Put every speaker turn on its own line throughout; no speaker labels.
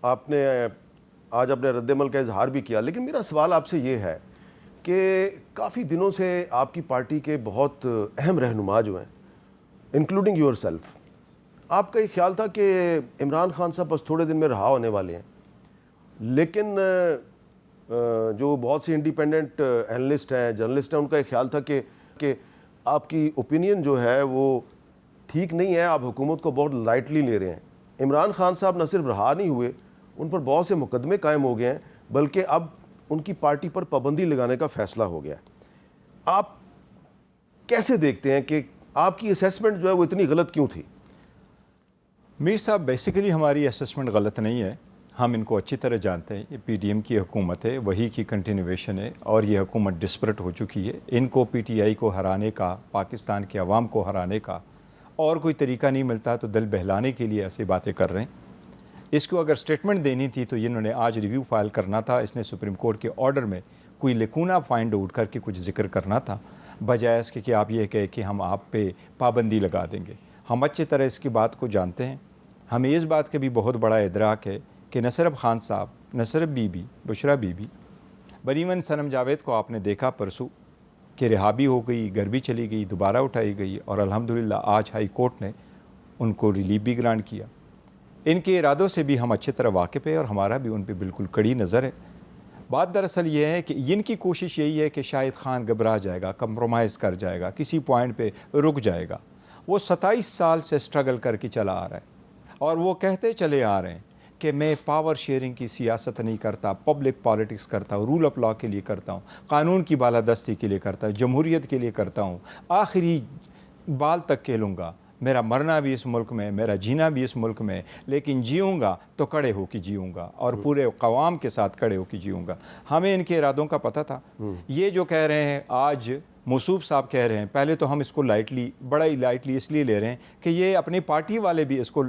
آپ نے آج اپنے رد عمل کا اظہار بھی کیا، لیکن میرا سوال آپ سے یہ ہے کہ کافی دنوں سے آپ کی پارٹی کے بہت اہم رہنما جو ہیں انکلوڈنگ یور سیلف، آپ کا یہ خیال تھا کہ عمران خان صاحب بس تھوڑے دن میں رہا ہونے والے ہیں، لیکن جو بہت سے انڈیپینڈنٹ اینالسٹ ہیں، جرنلسٹ ہیں، ان کا یہ خیال تھا کہ آپ کی اوپینین جو ہے وہ ٹھیک نہیں ہے، آپ حکومت کو بہت لائٹلی لے رہے ہیں۔ عمران خان صاحب نہ صرف رہا نہیں ہوئے، ان پر بہت سے مقدمے قائم ہو گئے ہیں، بلکہ اب ان کی پارٹی پر پابندی لگانے کا فیصلہ ہو گیا ہے۔ آپ کیسے دیکھتے ہیں کہ آپ کی اسیسمنٹ جو ہے وہ اتنی غلط کیوں تھی؟
میر صاحب، بیسیکلی ہماری اسسمنٹ غلط نہیں ہے، ہم ان کو اچھی طرح جانتے ہیں۔ یہ پی ڈی ایم کی حکومت ہے، وہی کی کنٹینیویشن ہے، اور یہ حکومت ڈسپریٹ ہو چکی ہے۔ ان کو پی ٹی آئی کو ہرانے کا، پاکستان کے عوام کو ہرانے کا اور کوئی طریقہ نہیں ملتا تو دل بہلانے کے لیے ایسی باتیں کر رہے ہیں۔ اس کو اگر سٹیٹمنٹ دینی تھی تو انہوں نے آج ریویو فائل کرنا تھا، اس نے سپریم کورٹ کے آرڈر میں کوئی لکونہ فائنڈ آؤٹ کر کے کچھ ذکر کرنا تھا، بجائے اس کے کہ آپ یہ کہے کہ ہم آپ پہ پابندی لگا دیں گے۔ ہم اچھی طرح اس کی بات کو جانتے ہیں، ہمیں اس بات کا بھی بہت بڑا ادراک ہے کہ نہ صرف خان صاحب، نہ صرف بی بی بشرا بی بی، بل ایون صنم جاوید کو آپ نے دیکھا پرسوں کہ رہا بھی ہو گئی، گھر بھی چلی گئی، دوبارہ اٹھائی گئی، اور الحمدللہ آج ہائی کورٹ نے ان کو ریلیف بھی گرانٹ کیا۔ ان کے ارادوں سے بھی ہم اچھی طرح واقف ہیں، اور ہمارا بھی ان پہ بالکل کڑی نظر ہے۔ بات دراصل یہ ہے کہ ان کی کوشش یہی ہے کہ شاہد خان گھبرا جائے گا، کمپرومائز کر جائے گا، کسی پوائنٹ پہ رک جائے گا۔ وہ 27 سال سے سٹرگل کر کے چلا آ رہا ہے، اور وہ کہتے چلے آ رہے ہیں کہ میں پاور شیئرنگ کی سیاست نہیں کرتا، پبلک پالیٹکس کرتا ہوں، رول آف لا کے لیے کرتا ہوں، قانون کی بالادستی کے لیے کرتا ہوں، جمہوریت کے لیے کرتا ہوں، آخری بال تک کھیلوں گا، میرا مرنا بھی اس ملک میں، میرا جینا بھی اس ملک میں، لیکن جیوں گا تو کڑے ہو کے جیوں گا، اور پورے قوام کے ساتھ کڑے ہو کے جیوں گا۔ ہمیں ان کے ارادوں کا پتہ تھا۔ یہ جو کہہ رہے ہیں آج موصوف صاحب کہہ رہے ہیں، پہلے تو ہم اس کو لائٹلی، بڑا ہی لائٹلی اس لیے لے رہے ہیں کہ یہ اپنی پارٹی والے بھی اس کو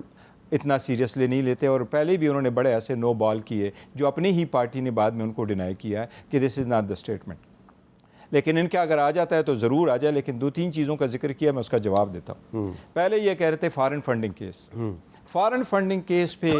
اتنا سیریسلی نہیں لیتے، اور پہلے بھی انہوں نے بڑے ایسے نو بال کیے جو اپنی ہی پارٹی نے بعد میں ان کو ڈینائی کیا ہے کہ دس از ناٹ دا اسٹیٹمنٹ۔ لیکن ان کے اگر آ جاتا ہے تو ضرور آ جائے، لیکن 2-3 چیزوں کا ذکر کیا، میں اس کا جواب دیتا ہوں۔ پہلے یہ کہہ رہے تھے foreign funding case, foreign funding case پہ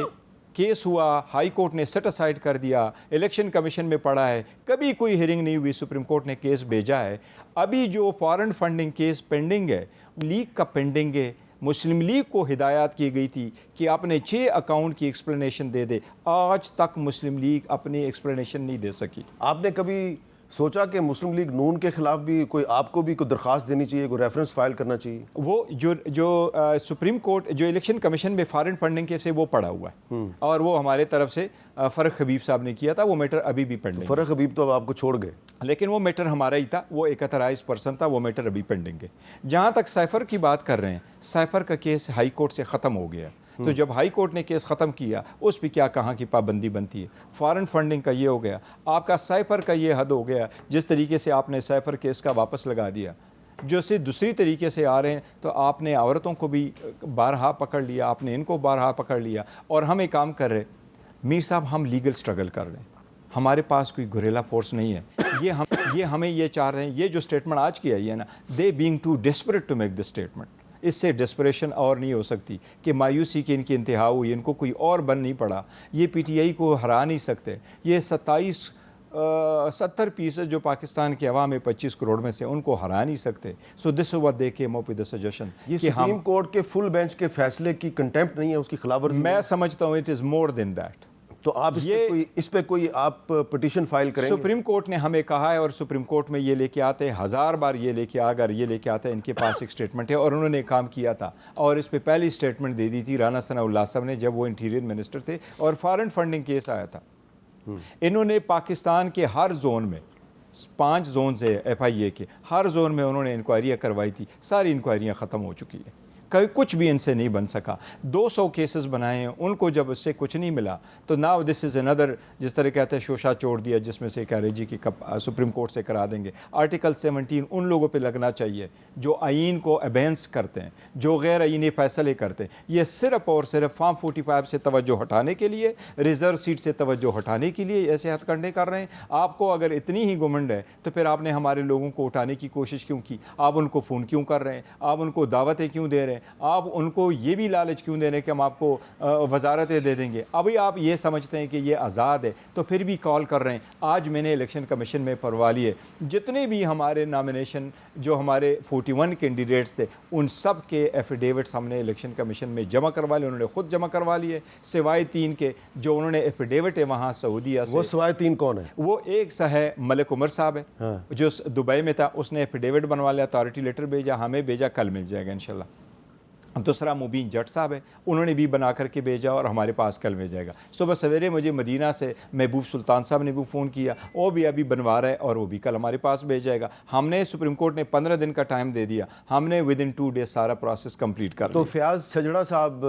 کیس ہوا، ہائی کورٹ نے سیٹ اسائڈ کر دیا، الیکشن کمیشن میں پڑا ہے، کبھی کوئی ہیئرنگ نہیں ہوئی، سپریم کورٹ نے کیس بھیجا ہے۔ ابھی جو فارن فنڈنگ کیس پینڈنگ ہے، لیگ کا پینڈنگ ہے۔ مسلم لیگ کو ہدایات کی گئی تھی کہ اپنے 6 اکاؤنٹ کی ایکسپلینیشن دے دے، آج تک مسلم لیگ اپنی ایکسپلینیشن نہیں دے سکی۔
آپ نے کبھی سوچا کہ مسلم لیگ نون کے خلاف بھی کوئی آپ کو بھی کوئی درخواست دینی چاہیے، کوئی ریفرنس فائل کرنا چاہیے؟
وہ جو سپریم کورٹ جو الیکشن کمیشن میں فارن فنڈنگ کیس ہے وہ پڑا ہوا ہے، اور وہ ہمارے طرف سے فرق حبیب صاحب نے کیا تھا، وہ میٹر ابھی بھی پینڈنگ ہے۔
فرق حبیب تو اب آپ کو چھوڑ گئے،
لیکن وہ میٹر ہمارا ہی تھا، وہ ایک اتھرائز پرسن تھا، وہ میٹر ابھی پینڈنگ ہے۔ جہاں تک سائفر کی بات کر رہے ہیں، سائفر کا کیس ہائی کورٹ سے ختم ہو گیا، تو جب ہائی کورٹ نے کیس ختم کیا، اس پہ کیا کہاں کی پابندی بنتی ہے؟ فارن فنڈنگ کا یہ ہو گیا، آپ کا سائفر کا یہ حد ہو گیا، جس طریقے سے آپ نے سائفر کیس کا واپس لگا دیا، جو سے دوسری طریقے سے آ رہے ہیں، تو آپ نے عورتوں کو بھی بارہا پکڑ لیا، آپ نے ان کو بارہا پکڑ لیا، اور ہم ایک کام کر رہے، میر صاحب ہم لیگل سٹرگل کر رہے ہیں، ہمارے پاس کوئی گوریلا فورس نہیں ہے۔ یہ ہمیں یہ چاہ رہے ہیں، یہ جو سٹیٹمنٹ آج کی آئی ہے نا، they being too desperate to make this statement, اس سے ڈسپریشن اور نہیں ہو سکتی کہ مایوسی کی ان کی انتہا ہوئی، ان کو کوئی اور بن نہیں پڑا، یہ پی ٹی آئی کو ہرا نہیں سکتے، یہ 70% جو پاکستان کے عوام ہے 25 کروڑ میں سے، ان کو ہرا نہیں سکتے۔ سو دس اوور دے کے مو پی دا سجیشن،
یہ سپریم کورٹ کے فل بینچ کے فیصلے کی کنٹیمپٹ نہیں ہے، اس کی خلاف ورزی؟
میں سمجھتا ہوں it is more then that.
تو آپ اس پہ کوئی آپ پٹیشن فائل کریں گے؟
سپریم کورٹ نے ہمیں کہا ہے، اور سپریم کورٹ میں یہ لے کے آتے ہیں، 1000 بار یہ لے کے اگر یہ لے کے آتے ہیں، ان کے پاس ایک سٹیٹمنٹ ہے، اور انہوں نے کام کیا تھا، اور اس پہ پہلی سٹیٹمنٹ دے دی تھی رانا ثناء اللہ صاحب نے جب وہ انٹیریئر منسٹر تھے، اور فارن فنڈنگ کیس آیا تھا۔ انہوں نے پاکستان کے ہر زون میں 5 زونز ہے ایف آئی اے کے، ہر زون میں انہوں نے انکوائریاں کروائی تھی، ساری انکوائریاں ختم ہو چکی ہیں، کچھ بھی ان سے نہیں بن سکا۔ 200 کیسز بنائے ہیں، ان کو جب اس سے کچھ نہیں ملا تو ناؤ دس از اندر، جس طرح کہتے ہیں شوشا چھوڑ دیا، جس میں سے کہہ رہے جی کہ سپریم کورٹ سے کرا دیں گے۔ آرٹیکل 17 ان لوگوں پہ لگنا چاہیے جو آئین کو ابینس کرتے ہیں، جو غیر آئینی فیصلے کرتے ہیں۔ یہ صرف اور صرف فارم 45 سے توجہ ہٹانے کے لیے، ریزرو سیٹ سے توجہ ہٹانے کے لیے ایسے ہتھ کنڈے کر رہے ہیں۔ آپ کو اگر اتنی ہی گھمنڈ ہے تو پھر آپ نے ہمارے لوگوں کو اٹھانے کی کوشش کیوں کی؟ آپ ان کو فون کیوں کر رہے ہیں؟ آپ ان کو دعوتیں کیوں دے رہے ہیں؟ آپ ان کو یہ بھی لالچ کیوں دے رہے ہیں کہ ہم آپ کو وزارتیں دے دیں گے؟ ابھی آپ یہ سمجھتے ہیں کہ یہ آزاد ہے تو پھر بھی کال کر رہے ہیں. آج میں نے الیکشن کمیشن میں پروا لیے جتنے بھی ہمارے نامینیشن جو ہمارے 41 کینڈیڈیٹس تھے ان سب کے ایفیڈیوٹس ہم نے الیکشن کمیشن میں جمع کروا لیے. انہوں نے خود جمع کروا لیے سوائے 3 کے جو انہوں نے ایفیڈیوٹ ہے وہاں سعودیہ سے.
وہ سوائے 3 کون ہے؟
وہ ایک سا ہے ملک عمر صاحب ہے جو دبئی میں تھا, اس نے ایفیڈیوٹ بنوا لیا, اتھارٹی لیٹر بھیجا, ہمیں بھیجا, کل مل جائے گا انشاءاللہ. دوسرا مبین جٹ صاحب ہے, انہوں نے بھی بنا کر کے بھیجا اور ہمارے پاس کل مل جائے گا. صبح سویرے مجھے مدینہ سے محبوب سلطان صاحب نے بھی فون کیا, وہ بھی ابھی بنوا رہا ہے اور وہ بھی کل ہمارے پاس بھیج جائے گا. ہم نے سپریم کورٹ نے 15 دن کا ٹائم دے دیا, ہم نے ودن 2 days سارا پروسیس کمپلیٹ کر
تو
لیا.
فیاض چھجڑا صاحب,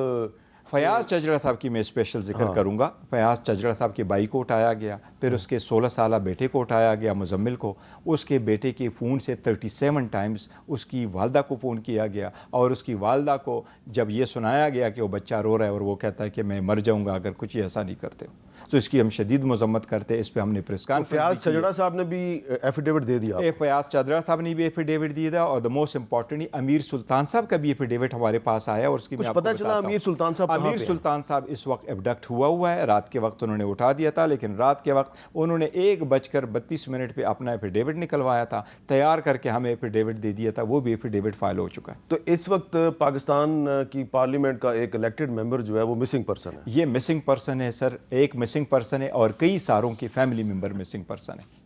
فیاض چجڑا صاحب کی میں اسپیشل ذکر کروں گا. فیاض چجڑا صاحب کے بھائی کو اٹھایا گیا, پھر اس کے 16 سالہ بیٹے کو اٹھایا گیا مزمل کو. اس کے بیٹے کے فون سے 37 ٹائمز اس کی والدہ کو فون کیا گیا, اور اس کی والدہ کو جب یہ سنایا گیا کہ وہ بچہ رو رہا ہے اور وہ کہتا ہے کہ میں مر جاؤں گا اگر کچھ ایسا نہیں کرتے ہو, تو اس کی ہم شدید مذمت کرتے ہیں. اس پہ ہم نے پریس کانفرنس.
فیاض چھجڑا صاحب نے بھی ایفیڈیوٹ دے دیا.
فیاض چجڑا صاحب نے بھی ایفیڈیوٹ دیا تھا, اور دا موسٹ امپورٹنٹلی امیر سلطان صاحب کا بھی ایفیڈیوٹ ہمارے پاس آیا. اور اس کی
کچھ پتہ چلا امیر سلطان صاحب کہاں پہ ہیں؟
امیر سلطان صاحب اس وقت ایبڈکٹ ہوا ہے. رات کے وقت انہوں نے اٹھا دیا تھا, لیکن رات کے وقت انہوں نے 1:32 پہ اپنا ایفیڈیوٹ نکلوایا تھا, تیار کر کے ہمیں ایفیڈیوٹ دے دیا تھا. وہ بھی ایفیڈیوٹ فائل ہو چکا ہے.
تو اس وقت پاکستان کی پارلیمنٹ کا ایک الیکٹڈ ممبر جو ہے وہ مسنگ پرسن ہے.
یہ مسنگ پرسن ہے سر, ایک مسنگ پرسن ہے اور کئی ساروں کی فیملی ممبر مسنگ پرسن ہے.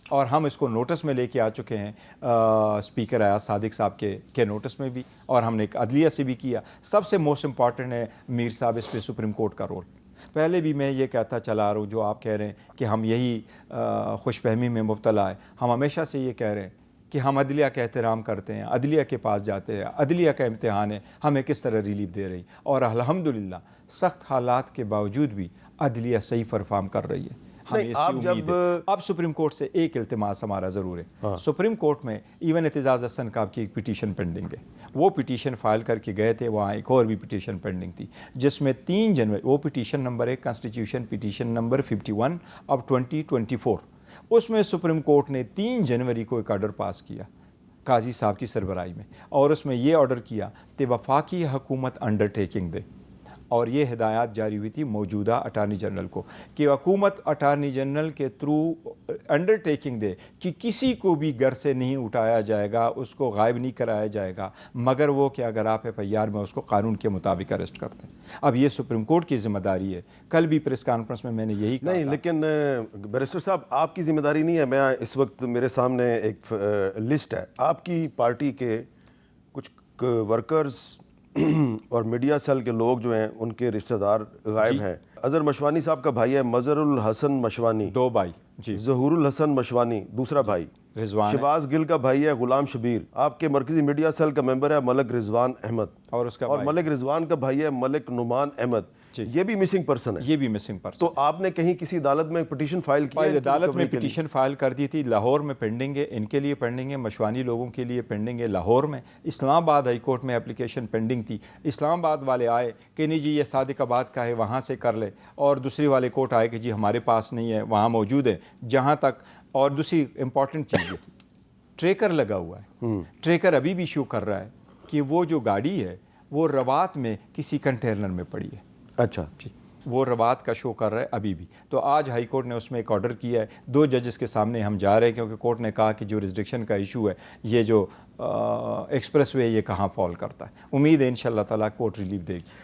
اور ہم اس کو نوٹس میں لے کے آ چکے ہیں, اسپیکر ایاز صادق صاحب کے نوٹس میں بھی, اور ہم نے عدلیہ سے بھی کیا. سب سے موسٹ امپورٹنٹ ہے میر صاحب اس پہ سپریم کورٹ کا رول. پہلے بھی میں یہ کہتا چلا آ رہا ہوں, جو آپ کہہ رہے ہیں کہ ہم یہی خوش فہمی میں مبتلا ہے, ہم ہمیشہ سے یہ کہہ رہے ہیں کہ ہم عدلیہ کا احترام کرتے ہیں, عدلیہ کے پاس جاتے ہیں, عدلیہ کا امتحان ہے ہمیں کس طرح ریلیف دے رہی, اور الحمدللہ سخت حالات کے باوجود بھی عدلیہ صحیح پرفارم کر رہی ہے. ہمیں اسی امید ہے. اب سپریم کورٹ سے ایک التماس ہمارا ضرور ہے. سپریم کورٹ میں ایون اعتزاز احسن صاحب کی ایک پٹیشن پینڈنگ ہے, وہ پٹیشن فائل کر کے گئے تھے, وہاں ایک اور بھی پٹیشن پینڈنگ تھی جس میں 3 جنوری, وہ پٹیشن نمبر ہے کانسٹیٹیوشن پٹیشن نمبر 51 اب 2024. اس میں سپریم کورٹ نے 3 جنوری کو ایک آرڈر پاس کیا قاضی صاحب کی سربراہی میں, اور اس میں یہ آرڈر کیا کہ وفاقی حکومت انڈر ٹیکنگ دے. اور یہ ہدایات جاری ہوئی تھی موجودہ اٹارنی جنرل کو کہ حکومت اٹارنی جنرل کے تھرو انڈر ٹیکنگ دے کہ کسی کو بھی گھر سے نہیں اٹھایا جائے گا, اس کو غائب نہیں کرایا جائے گا, مگر وہ کہ اگر آپ FIR میں اس کو قانون کے مطابق اریسٹ کرتے ہیں. اب یہ سپریم کورٹ کی ذمہ داری ہے. کل بھی پریس کانفرنس میں میں نے یہی کہا.
نہیں, لیکن بیرسٹر صاحب آپ کی ذمہ داری نہیں ہے. میں اس وقت میرے سامنے ایک لسٹ ہے, آپ کی پارٹی کے کچھ ورکرز اور میڈیا سیل کے لوگ جو ہیں ان کے رشتہ دار غائب ہیں. اظہر مشوانی صاحب کا بھائی ہے مظہر الحسن مشوانی,
2 بھائی جی,
ظہور الحسن مشوانی دوسرا بھائی,
رضوان
شہباز گل کا بھائی ہے غلام شبیر, آپ کے مرکزی میڈیا سیل کا ممبر ہے ملک رضوان احمد,
اور اس کا
اور ملک رضوان کا بھائی ہے ملک نعمان احمد, یہ بھی مسنگ پرسن ہے.
یہ بھی مسنگ پرسن.
تو آپ نے کہیں کسی عدالت میں پٹیشن فائل کی ہے؟
عدالت میں پٹیشن فائل کر دی تھی, لاہور میں پینڈنگ ہے, ان کے لیے پینڈنگ ہے, مشوانی لوگوں کے لیے پینڈنگ ہے لاہور میں. اسلام آباد ہائی کورٹ میں اپلیکیشن پینڈنگ تھی, اسلام آباد والے آئے کہ نہیں جی یہ صادق آباد کا ہے وہاں سے کر لے, اور دوسری والے کورٹ آئے کہ جی ہمارے پاس نہیں ہے, وہاں موجود ہے جہاں تک. اور دوسری امپورٹنٹ چیز ہے ٹریکر لگا ہوا ہے, ٹریکر ابھی بھی شو کر رہا ہے کہ وہ جو گاڑی ہے وہ رباط میں کسی کنٹینر میں پڑی ہے.
اچھا
جی, وہ رباط کا شو کر رہا ہے ابھی بھی. تو آج ہائی کورٹ نے اس میں ایک آرڈر کیا ہے, 2 ججز کے سامنے ہم جا رہے ہیں کیونکہ کورٹ نے کہا کہ جو ریزڈکشن کا ایشو ہے یہ جو ایکسپریس وے یہ کہاں فال کرتا ہے. امید ہے انشاءاللہ تعالیٰ کورٹ ریلیف دے گی.